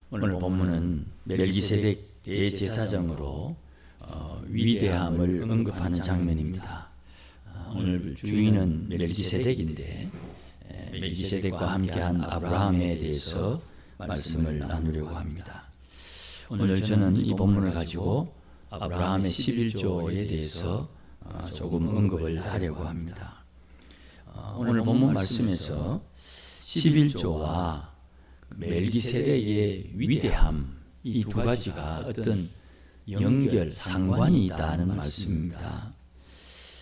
오늘 본문은 멜기세덱 대제사장으로 위대함을 언급하는 장면입니다. 오늘 주인은 멜기세덱인데 멜기세덱과 함께한 아브라함에 대해서 말씀을 나누려고 합니다. 오늘 저는 이 본문을 가지고 아브라함의 11조에 대해서 조금 언급을 하려고 합니다. 오늘 본문 말씀에서 11조와 멜기세덱의 위대함, 이 두 가지가 어떤 연결, 상관이 있다는 말씀입니다.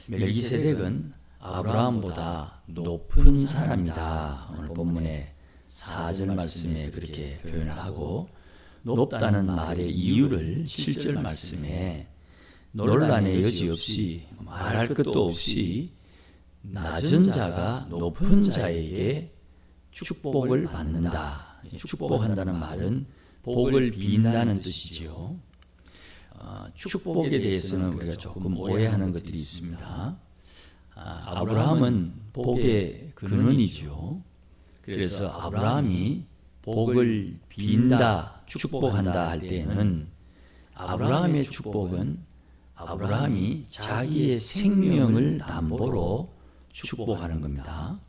멜기세덱은 아브라함보다 높은 사람이다. 오늘 본문의 4절 말씀에 그렇게 표현을 하고, 높다는 말의 이유를 7절 말씀에 논란의 여지 없이 말할 것도 없이 낮은 자가 높은 자에게 축복을 받는다. 축복한다는 말은 복을 빈다는 뜻이죠. 축복에 대해서는 우리가 조금 오해하는 것들이 있습니다. 아브라함은 복의 근원이죠. 그래서 아브라함이 복을 빈다, 축복한다 할 때는 아브라함의 축복은 아브라함이 자기의 생명을 담보로 축복하는 겁니다.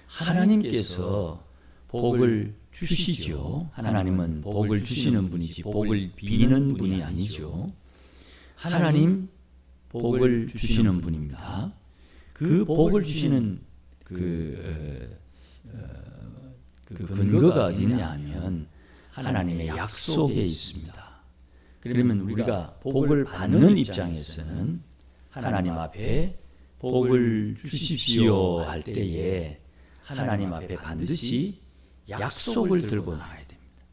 하나님께서 복을 주시죠. 하나님은 복을 주시는 분이지 복을 비는 분이 아니죠. 하나님 복을 주시는 분입니다. 그 복을 주시는 그 근거가 어디 있냐 하면 하나님의 약속에 있습니다. 그러면 우리가 복을 받는 입장에서는 하나님 앞에 복을 주십시오 할 때에 하나님 앞에 반드시 약속을 들고 나가야 됩니다.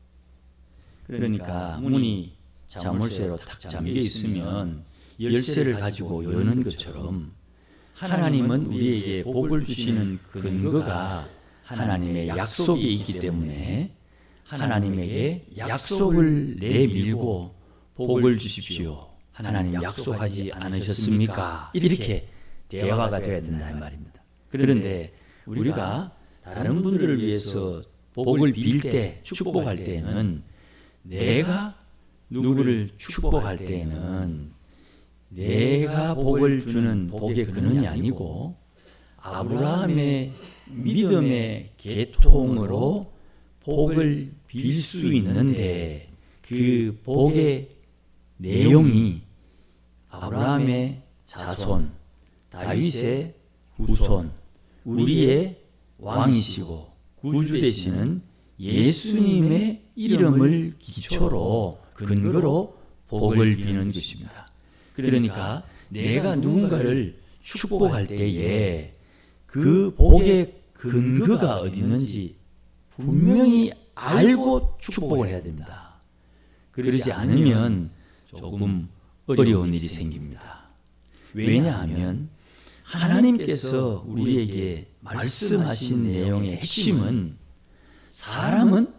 그러니까 문이 자물쇠로 탁 잠겨 있으면 열쇠를 가지고 여는 것처럼 하나님은 우리에게 복을 주시는 근거가 하나님의 약속에 있기 때문에 하나님에게 약속을 내밀고 복을 주십시오. 하나님 약속하지 않으셨습니까? 이렇게 대화가 되어야 된다는 말입니다. 그런데 우리가 다른 분들을 위해서 복을 빌 때, 축복할 때는 내가 누구를 축복할 때는 내가 복을 주는 복의 근원이 아니고 아브라함의 믿음의 계통으로 복을 빌 수 있는데 그 복의 내용이 아브라함의 자손, 다윗의 후손, 우리의 왕이시고 구주 되시는 예수님의 이름을 기초로 근거로 복을 비는 것입니다. 그러니까 내가 누군가를 축복할 때에 그 복의 근거가 어디 있는지 분명히 알고 축복을 해야 됩니다. 그러지 않으면 조금 어려운 일이 생깁니다. 왜냐하면 하나님께서 우리에게 말씀하신 내용의 핵심은 사람은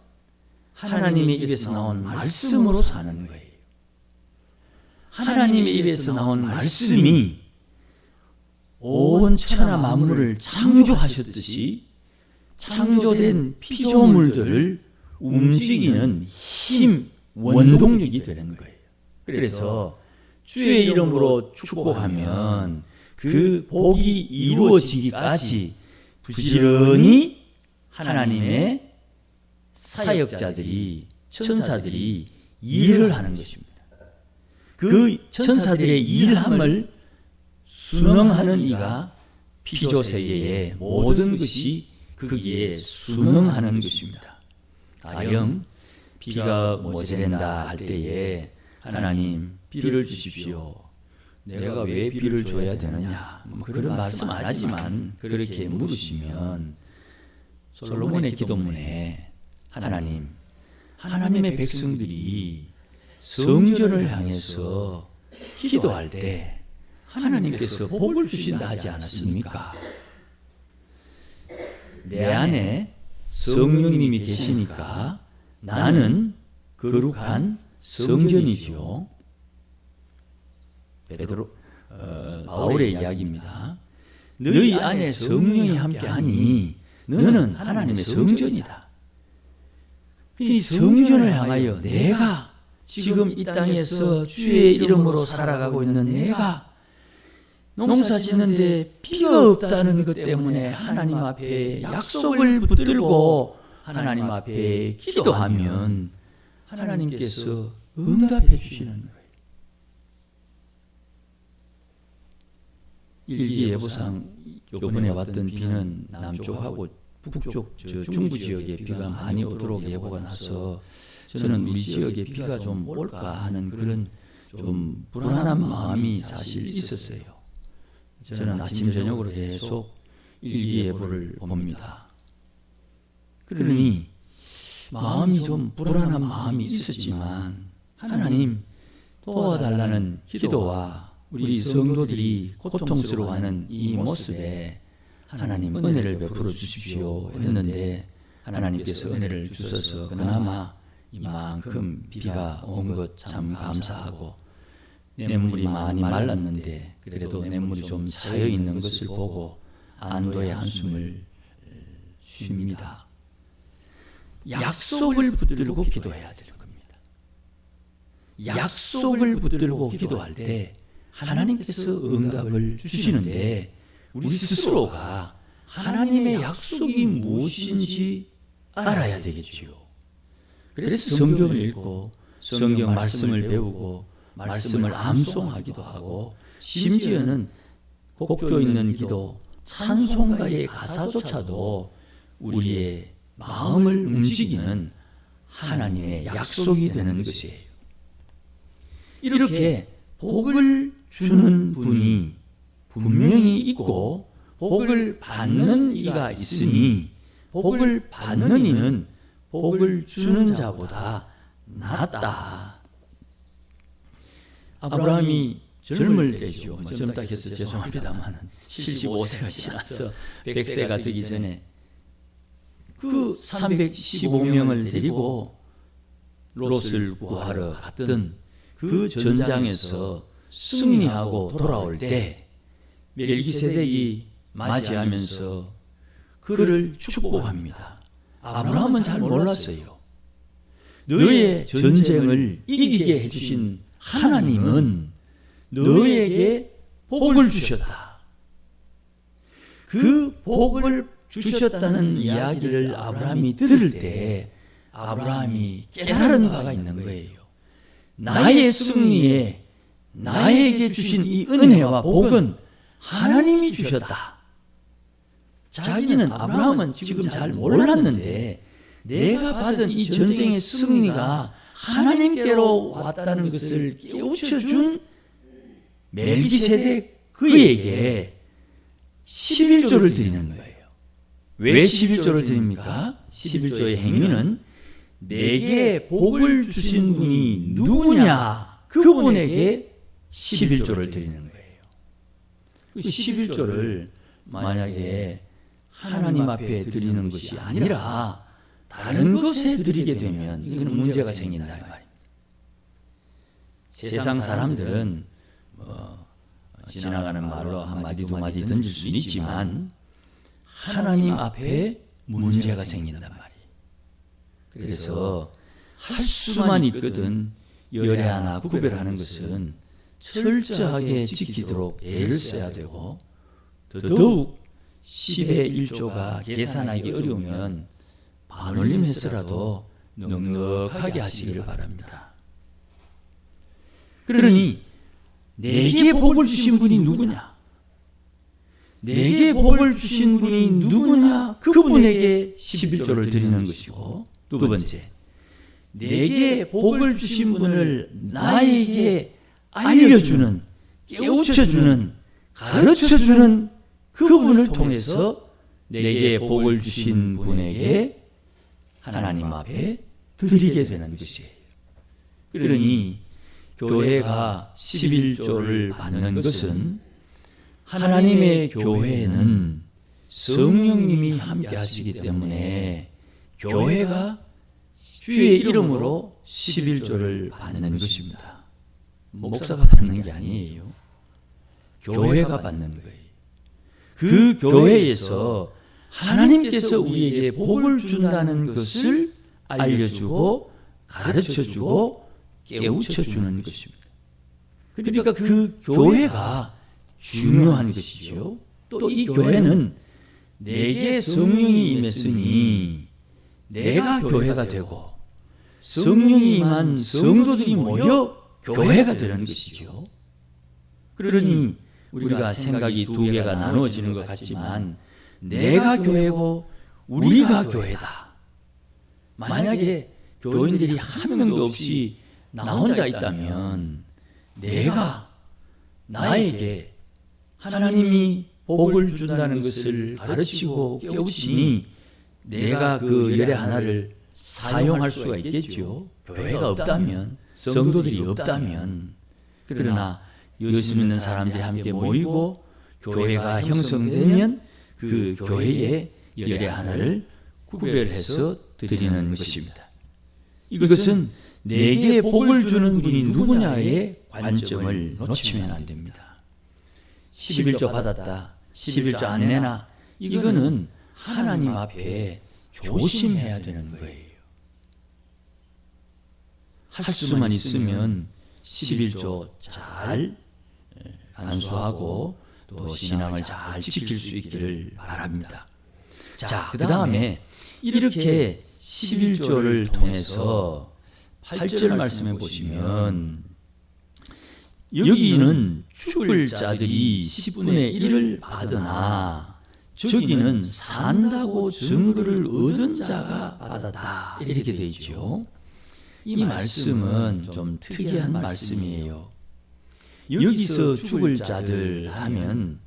하나님의 입에서 나온 말씀으로 사는 거예요. 하나님의 입에서 나온 말씀이 온 천하 만물을 창조하셨듯이 창조된 피조물들을 움직이는 힘, 원동력이 되는 거예요. 그래서 주의 이름으로 축복하면 그 복이 이루어지기까지 부지런히 하나님의 사역자들이, 천사들이 일을 하는 것입니다. 그 천사들의 일함을 순응하는 이가 피조세계의 모든 것이 거기에 순응하는 것입니다. 가령 비가 모자란다 할 때에 하나님 비를 주십시오. 내가 왜 비를 줘야 되느냐? 그런 말씀 안 하지만 그렇게 물으시면 솔로몬의 기도문에 하나님의 백성들이 성전을 향해서 기도할 때 하나님께서 복을 주신다 하지 않았습니까? 내 안에 성령님이 계시니까 나는 거룩한 성전이죠. 바울의 이야기입니다. 너희 안에 성령이 함께하니 너는 하나님의 성전이다. 이 성전을 향하여 내가 지금 이 땅에서 주의 이름으로 살아가고 있는 내가 농사 짓는데 비가 없다는 것 때문에 하나님 앞에 약속을 붙들고 하나님 앞에 기도하면 하나님께서 응답해 주시는 거예요. 일기예보상 요번에 왔던 비는 남쪽하고 북쪽 중부 지역에 비가 많이 오도록 예보가 나서 저는 우리 지역에 비가 좀 올까 하는 그런 좀 불안한 마음이 사실 있었어요. 저는 아침 저녁으로 계속 일기예보를 봅니다. 그러니 마음이 좀 불안한 마음이 있었지만 하나님 도와달라는 기도와 우리 성도들이 고통스러워하는 이 모습에 하나님 은혜를 베풀어 주십시오 했는데 하나님께서 은혜를 주셔서 그나마 이만큼 비가 온 것 참 감사하고 냇물이 많이 말랐는데 그래도 냇물이 좀 차여 있는 것을 보고 안도의 한숨을 쉽니다. 약속을 붙들고 기도해야 되는 겁니다. 약속을 붙들고 기도할 때 하나님께서 응답을 주시는데 우리 스스로가 하나님의 약속이 무엇인지 알아야 되겠지요. 그래서 성경을 읽고 성경 말씀을 배우고 말씀을 암송하기도 하고 심지어는 곡조 있는 기도, 찬송가의 가사조차도 우리의 마음을 움직이는 하나님의 약속이 되는 것이에요. 이렇게 복을 주는 분이 분명히 있고 복을 받는 이가 있으니 복을 받는 이는 복을 주는 자보다 낫다. 아브라함이 젊을 때죠. 젊다 해서 죄송합니다만 75세가 지나서 100세가 되기 전에 그 315명을 데리고 롯을 구하러 갔던 그 전장에서 승리하고 돌아올 때 멜기세덱이 맞이하면서 그를 축복합니다. 아브라함은 잘 몰랐어요. 너의 전쟁을 이기게 해주신 하나님은 너에게 복을 주셨다. 그 복을 주셨다는 이야기를 아브라함이 들을 때 아브라함이 깨달은 바가 있는 거예요. 나의 승리에 나에게 주신 이 은혜와 복은 하나님이 주셨다. 자기는 아브라함은 지금 잘 몰랐는데 내가 받은 이 전쟁의 승리가 하나님께로 왔다는 것을 깨우쳐준 멜기세덱 그에게 11조를 드리는 거예요. 왜 11조를 드립니까? 11조의 행위는 내게 복을 주신 분이 누구냐 그분에게 11조를 드리는 거예요. 그 11조를 만약에 하나님 앞에 드리는 것이 아니라 다른 것에 드리게 되면 이건 문제가 생긴다 이 말입니다. 세상 사람들은 지나가는 말로 한 마디 두 마디 던질 수는 있지만 하나님 앞에 문제가 생긴단 말이에요. 그래서 할 수만 있거든 열애하나 구별하는 것은 철저하게 지키도록 애를 써야 되고 더더욱 10의 1조가 계산하기 어려우면 반올림해서라도 넉넉하게 하시기를 바랍니다. 그러니 내게 복을 주신 분이 누구냐? 내게 복을 주신 분이 누구냐? 그분에게 11조를 드리는 것이고 두 번째, 내게 복을 주신 분을 나에게 알려주는, 깨우쳐주는, 가르쳐주는 그분을 통해서 내게 복을 주신 분에게 하나님 앞에 드리게 되는 것이에요. 그러니 교회가 11조를 받는 것은 하나님의 교회는 성령님이 함께 하시기 때문에 교회가 주의 이름으로 11조를 받는 것입니다. 목사가 받는 게 아니에요. 교회가 받는 거예요. 그 교회에서 하나님께서 우리에게 복을 준다는 것을 알려주고 가르쳐주고 깨우쳐주는 것입니다. 그러니까 그 교회가 중요한 것이죠. 또 이 교회는 내게 성령이 임했으니 내가 교회가 되고 성령이 임한 성도들이 모여 교회가 되는 것이죠. 그러니 우리가 생각이 두 개가 나누어지는 것 같지만 내가 교회고 우리가 교회다. 만약에 교인들이 한 명도 없이 나 혼자 있다면 내가 나에게 하나님이 복을 준다는 것을 가르치고 깨우치니 내가 그 열의 하나를 사용할 수가 있겠죠. 교회가 없다면, 성도들이 없다면. 그러나 예수 믿는 사람들이 함께 모이고 교회가 형성되면 그 교회의 열의 하나를 구별해서 드리는 것입니다. 이것은 내게 복을 주는 분이 누구냐의 관점을 놓치면 안 됩니다. 11조 받았다, 11조 안 내나, 이거는 하나님 앞에 조심해야 되는 거예요. 할 수만 있으면 11조 잘 간수하고 또 신앙을 잘 지킬 수 있기를 바랍니다. 자, 그 다음에 이렇게 11조를 통해서 8절 말씀해 보시면 여기는 죽을 자들이 10분의 1을 받으나 저기는 산다고 증거를 얻은 자가 받았다, 이렇게 되어 있죠. 이 말씀은 좀 특이한 말씀이에요. 여기서 죽을 자들 하면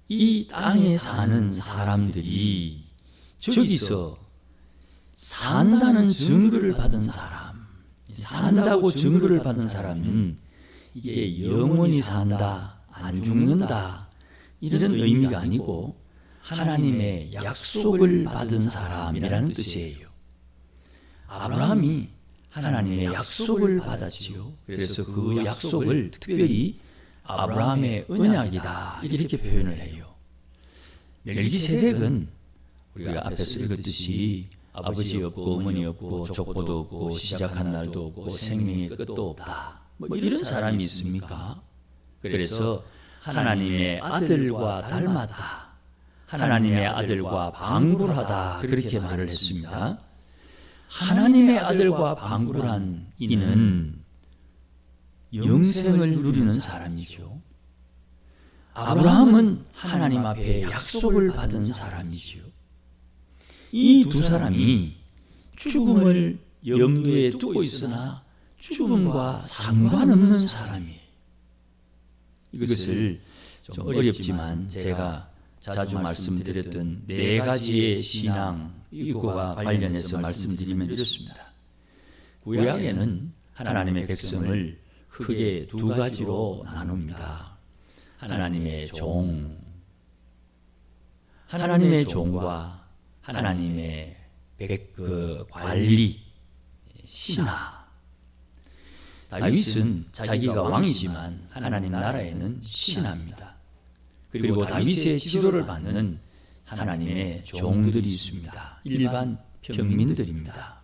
이 땅에 사는 사람들이 저기서 산다는 증거를 받은 사람, 산다고 증거를 받은 사람은 이게 영원히 산다, 안 죽는다, 이런 의미가 아니고 하나님의 약속을 받은 사람이라는 뜻이에요. 아브라함이 하나님의 약속을 받았지요. 그래서 그 약속을 특별히 아브라함의 언약이다, 이렇게 표현을 해요. 멜기세덱은 우리가 앞에서 읽었듯이 아버지 없고 어머니 없고 족보도 없고 시작한 날도 없고 생명의 끝도 없다, 뭐 이런 사람이 있습니까? 그래서 하나님의 아들과 닮았다, 하나님의 아들과 방불하다, 그렇게 말을 했습니다. 하나님의 아들과 방불한 이는 영생을 누리는 사람이죠. 아브라함은 하나님 앞에 약속을 받은 사람이죠. 이 두 사람이 죽음을 염두에 두고 있으나 죽음과 상관없는 사람이에요. 이것을 좀 어렵지만 제가 자주 말씀드렸던 네 가지의 신앙, 이거와 관련해서 말씀드리면 이렇습니다. 구약에는 하나님의 백성을 크게 두 가지로 나눕니다. 하나님의 종, 하나님의 종과 하나님의 관리, 신하. 다윗은 자기가 왕이지만 하나님 나라에는 신하입니다. 그리고 다윗의 지도를 받는 하나님의 종들이 있습니다. 일반 평민들입니다.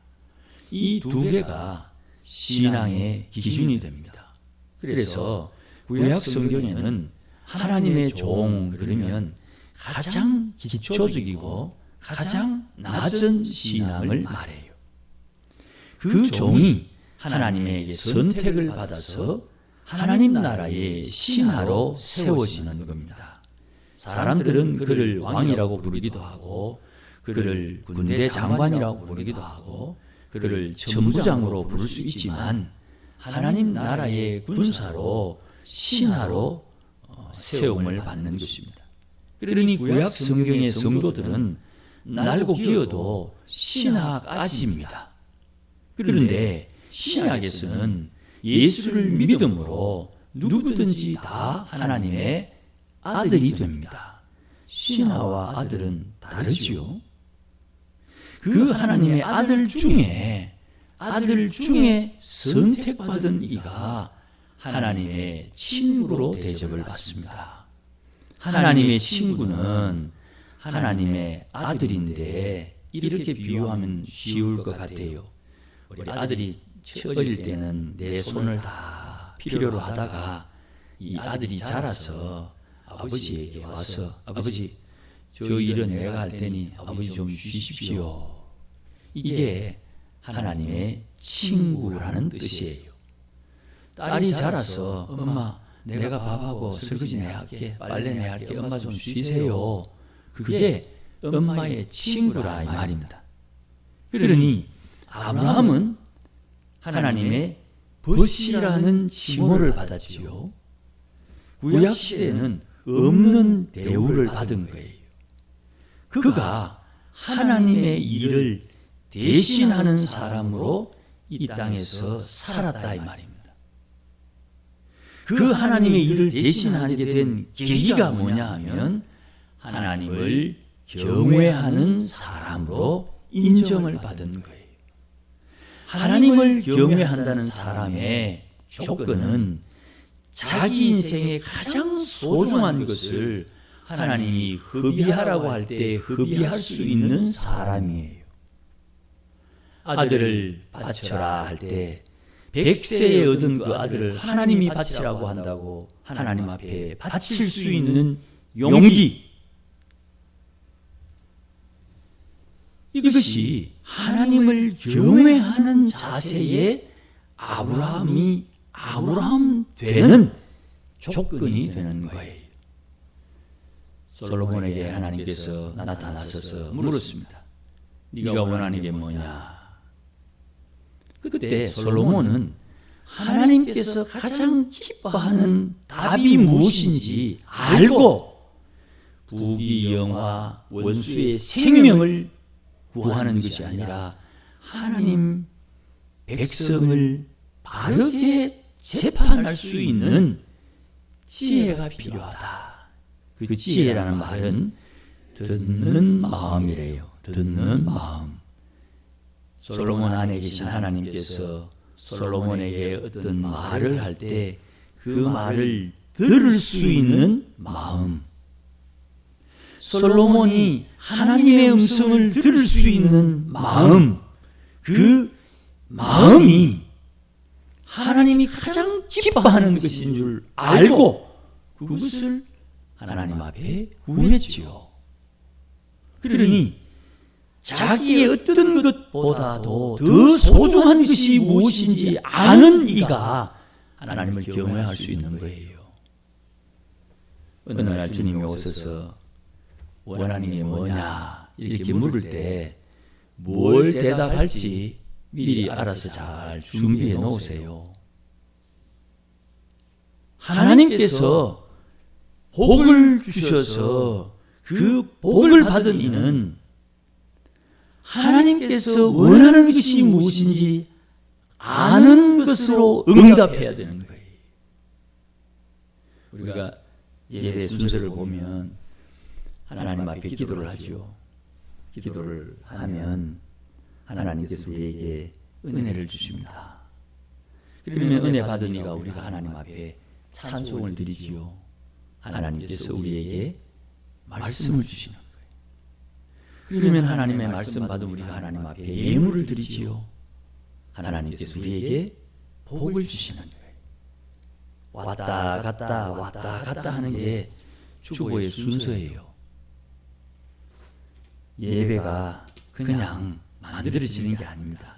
이 두 개가 신앙의 기준이 됩니다. 그래서 구약 성경에는 하나님의 종 그러면 가장 기초적이고 가장 낮은 신앙을 말해요. 그 종이 하나님에게 선택을 받아서 하나님 나라의 신하로 세워지는 겁니다. 사람들은 그를 왕이라고 부르기도 하고 그를 군대 장관이라고 부르기도 하고 그를 천부장으로 부를 수 있지만 하나님 나라의 군사로 신하로 세움을 받는 것입니다. 그러니 구약 성경의 성도들은 날고 기어도 신하까지입니다. 그런데 신약에서는 예수를 믿음으로 누구든지 다 하나님의 아들이 됩니다. 신하와 아들은 다르지요. 그 하나님의 아들 중에 선택받은 이가 하나님의 친구로 대접을 받습니다. 하나님의 친구는 하나님의 아들인데 이렇게 비유하면 쉬울 것 같아요. 우리 아들이 어릴 때는 내 손을 다 필요로 하다가 이 아들이 자라서 아버지에게 와서 아버지 저 일은 내가 할 테니 아버지 좀 쉬십시오. 이게 하나님의 친구라는 뜻이에요. 딸이 자라서 엄마 내가 밥하고 설거지 내가 할게 빨래 내가 할게 엄마 좀 쉬세요. 그게 엄마의 친구라 이 말입니다. 그러니 아브라함은 하나님의 벗이라는 칭호를 받았지요. 구약시대는 없는 대우를 받은 거예요. 그가 하나님의 일을 대신하는 사람으로 이 땅에서 살았다 이 말입니다. 그 하나님의 일을 대신하게 된 계기가 뭐냐 하면 하나님을 경외하는 사람으로 인정을 받은 거예요. 하나님을 경외한다는 사람의 조건은 자기 인생의 가장 소중한 것을 하나님이 허비하라고 할 때 허비할 수 있는 사람이에요. 아들을 바쳐라 할 때 100세에 얻은 그 아들을 하나님이 바치라고 한다고 하나님 앞에 바칠 수 있는 용기, 이것이 하나님을 경외하는 자세에 아브라함이 아브라함 되는 조건이 되는 거예요. 솔로몬에게 하나님께서 나타나셔서 물었습니다. 네가 원하는 게 뭐냐? 그때 솔로몬은 하나님께서 가장 기뻐하는 답이 무엇인지 알고 부귀영화 원수의 생명을 구하는 것이 아니라 하나님 백성을 바르게 재판할 수 있는 지혜가 필요하다. 그 지혜라는 말은 듣는 마음이래요. 듣는 마음. 솔로몬 안에 계신 하나님께서 솔로몬에게 어떤 말을 할 때 그 말을 들을 수 있는 마음, 솔로몬이 하나님의 음성을 들을 수 있는 마음, 그 마음이 하나님이 가장 기뻐하는 것인 줄 알고 그것을 하나님 앞에 구했지요. 그러니 자기의 어떤 것보다도 더 소중한 것이 무엇인지 아는 이가 하나님을 경외할 수 있는 거예요. 어느 날 주님이 오셔서 원하는 게 뭐냐 이렇게 물을 때 뭘 대답할지 미리 알아서 잘 준비해 놓으세요. 하나님께서 복을 주셔서 그 복을 받은 이는 하나님께서 원하는 것이 무엇인지 아는 것으로 응답해야 되는 거예요. 우리가 예배 순서를 보면 하나님 앞에 기도를 하죠. 기도를 하면 하나님께서 우리에게 은혜를 주십니다. 그러면 은혜 받은 이가 우리가 하나님 앞에 찬송을 드리지요. 하나님께서 우리에게 말씀을 주시는 거예요. 그러면 하나님의 말씀 받은 우리가 하나님 앞에 예물을 드리지요. 하나님께서 우리에게 복을 주시는 거예요. 왔다 갔다 하는 게 주보의 순서예요. 예배가 그냥 만들어지는 게 아닙니다.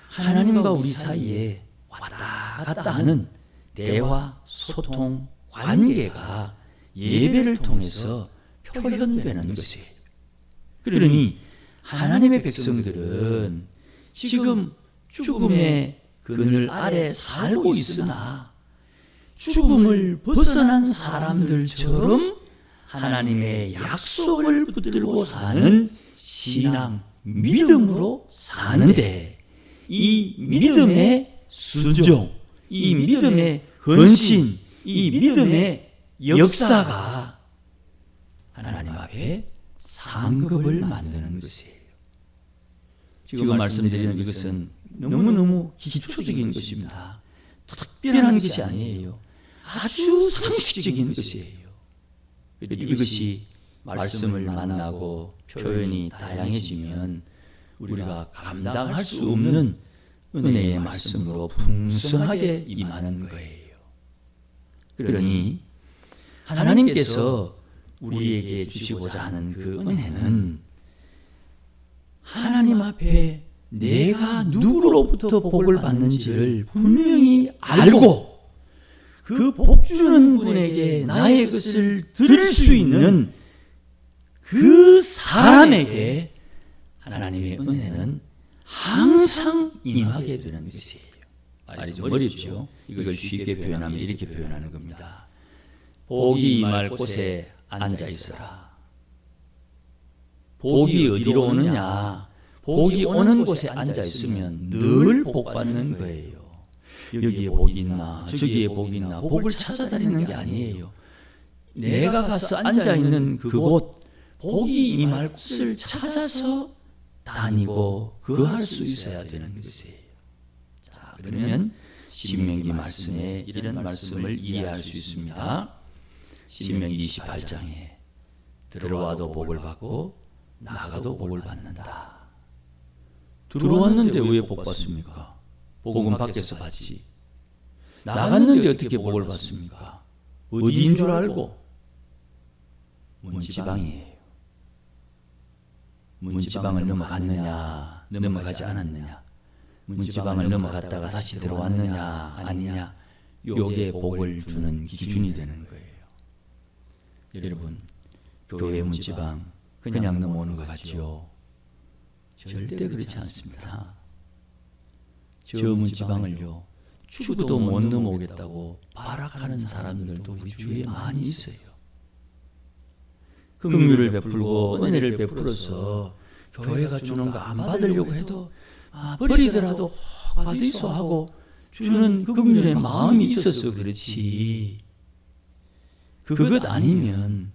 하나님과 우리 사이에 왔다 갔다 하는 대화, 소통, 관계가 예배를 통해서 표현되는 것이에요. 그러니 하나님의 백성들은 지금 죽음의 그늘 아래 살고 있으나 죽음을 벗어난 사람들처럼 하나님의 약속을 붙들고 사는 신앙, 믿음으로 사는데 이 믿음의 순종, 이 믿음의 헌신, 이 믿음의 역사가 하나님 앞에 상급을 만드는 것이에요. 지금 말씀드리는 이것은 너무너무 기초적인 것입니다. 특별한 것이 아니에요. 아주 상식적인 것이에요. 이것이 말씀을 만나고 표현이 다양해지면 우리가 감당할 수 없는 은혜의 말씀으로 풍성하게 임하는 거예요. 그러니 하나님께서 우리에게 주시고자 하는 그 은혜는 하나님 앞에 내가 누구로부터 복을 받는지를 분명히 알고 그 복 주는 분에게 나의 것을 드릴 수 있는 그 사람에게 하나님의 은혜는 항상 임하게 되는 것이에요. 말이 좀 어렵죠. 이걸 쉽게 표현하면 이렇게 표현하는 겁니다. 복이 임할 곳에 앉아 있어라. 복이 어디로 오느냐? 복이 오는 곳에 앉아 있으면 늘 복 받는 거예요. 여기에 복이 있나 저기에 복이 있나 복을 찾아다니는 게 아니에요. 내가 가서 앉아 있는 그곳 복이 임할 곳을 찾아서 다니고 거할 수 있어야 되는 것이에요. 자, 그러면 신명기 말씀에 이런 말씀을 이해할 수 있습니다. 신명기 28장에 들어와도 복을 받고 나가도 복을 받는다. 들어왔는데 왜 복 받습니까? 복은 밖에서 받지. 나갔는데 어떻게 복을 받습니까? 어디인 줄 알고? 문지방이에요. 문지방을 넘어갔느냐 넘어가지 않았느냐, 문지방을 넘어갔다가 다시 들어왔느냐 아니냐, 요게 복을 주는 기준이 되는 거예요. 여러분, 교회 문지방 그냥 넘어오는 것 같죠? 절대 그렇지 않습니다. 저 문지방을요 죽어도 못 넘어오겠다고 발악하는 사람들도 우리 주위에 많이 있어요. 긍휼을 베풀고 은혜를 베풀어서 교회가 주는 거 안 받으려고 해도 버리더라도 받으소 하고 주는 긍휼의 마음이 있어서 그렇지, 그것 아니면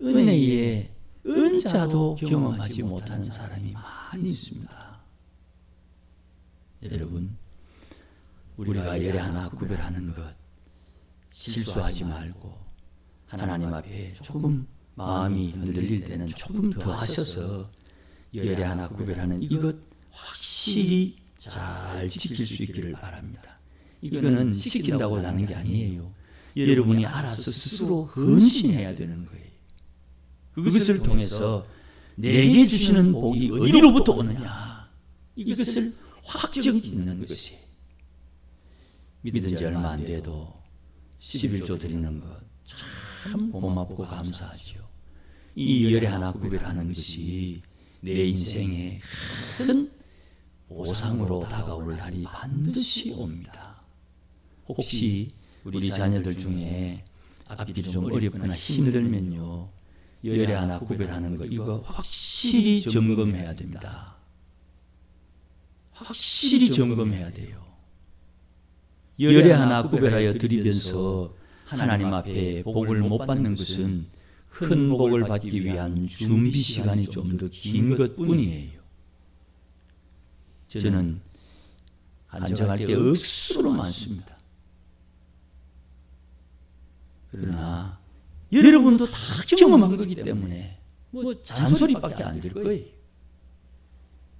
은혜의 은자도 경험하지 못하는 사람이 많이 있습니다. 여러분, 우리가 예례 하나 구별하는 것 실수하지 말고 하나님 앞에 조금 마음이 흔들릴 때는 조금 더 하셔서 예례 하나 구별하는 이것 확실히 잘 지킬 수 있기를 바랍니다. 이거는 시킨다고 하는 게 아니에요. 여러분이 알아서 스스로 헌신해야 되는 거예요. 그것을 통해서 내게 주시는 복이 어디로부터 오느냐, 이것을 확정 짓는 것이. 믿은 지 얼마 안 돼도 11조 드리는 것 참 고맙고 감사하죠. 이 예례 하나 구별하는 것이 내 인생에 큰 보상으로 다가올 날이 반드시 옵니다. 혹시 우리 자녀들 중에 앞길이 좀 어렵거나 힘들면요, 예례 하나 구별하는 거 이거 확실히 점검해야 됩니다. 확실히 점검해야 돼요. 예례 하나 구별하여 드리면서 하나님 앞에 복을 못 받는 것은 큰 복을 받기 위한 준비 시간이 좀 더 긴 것뿐이에요. 저는 간증할 게 억수로 많습니다. 그러나 여러분도 다 경험한 거기 때문에 잔소리밖에 안 될 거예요.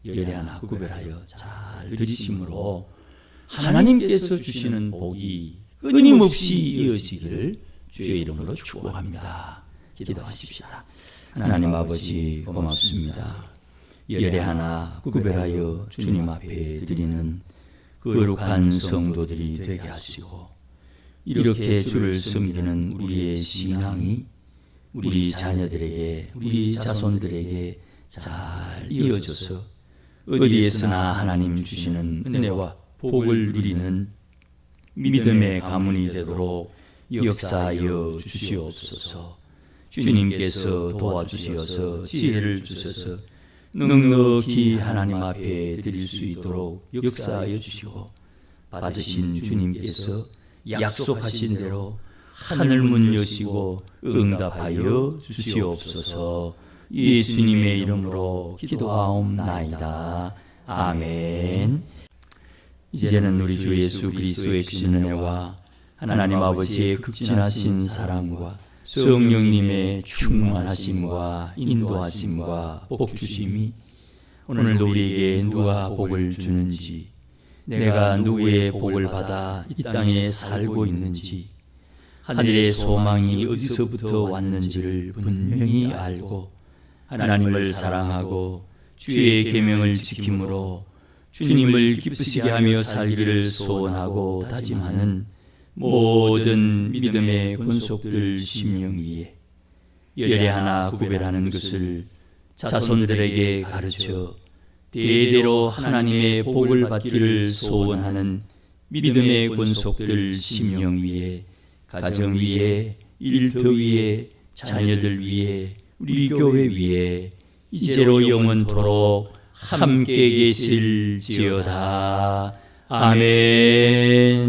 예례 하나 구별하여 잘 드리심으로 하나님께서 주시는 복이 끊임없이 이어지기를 주의 이름으로 축복합니다. 기도하십시다. 하나님 아버지, 고맙습니다. 예례 하나 구별하여 주님 앞에 드리는 거룩한 성도들이 되게 하시고, 이렇게 주를 섬기는 우리의 신앙이 우리 자녀들에게, 우리 자손들에게 잘 이어져서 어디에서나 하나님 주시는 은혜와 복을 누리는 믿음의 가문이 되도록 역사하여 주시옵소서. 주님께서 도와주시어서 지혜를 주셔서 넉넉히 하나님 앞에 드릴 수 있도록 역사하여 주시고, 받으신 주님께서 약속하신 대로 하늘문 여시고 응답하여 주시옵소서. 예수님의 이름으로 기도하옵나이다. 아멘. 이제는 우리 주 예수 그리스도의 크신 은혜와 하나님 아버지의 극진하신 사랑과 성령님의 충만하심과 인도하심과 복주심이 오늘도 우리에게 누가 복을 주는지, 내가 누구의 복을 받아 이 땅에 살고 있는지, 하늘의 소망이 어디서부터 왔는지를 분명히 알고 하나님을 사랑하고 주의 계명을 지킴으로 주님을 기쁘시게 하며 살기를 소원하고 다짐하는 모든 믿음의 권속들 심령 위에 열의 하나 구별하는 것을 자손들에게 가르쳐 대대로 하나님의 복을 받기를 소원하는 믿음의 권속들 심령 위에, 가정 위에, 일터 위에, 자녀들 위에, 우리 교회 위에 이제로 영원토록 함께 계실지어다. 아멘.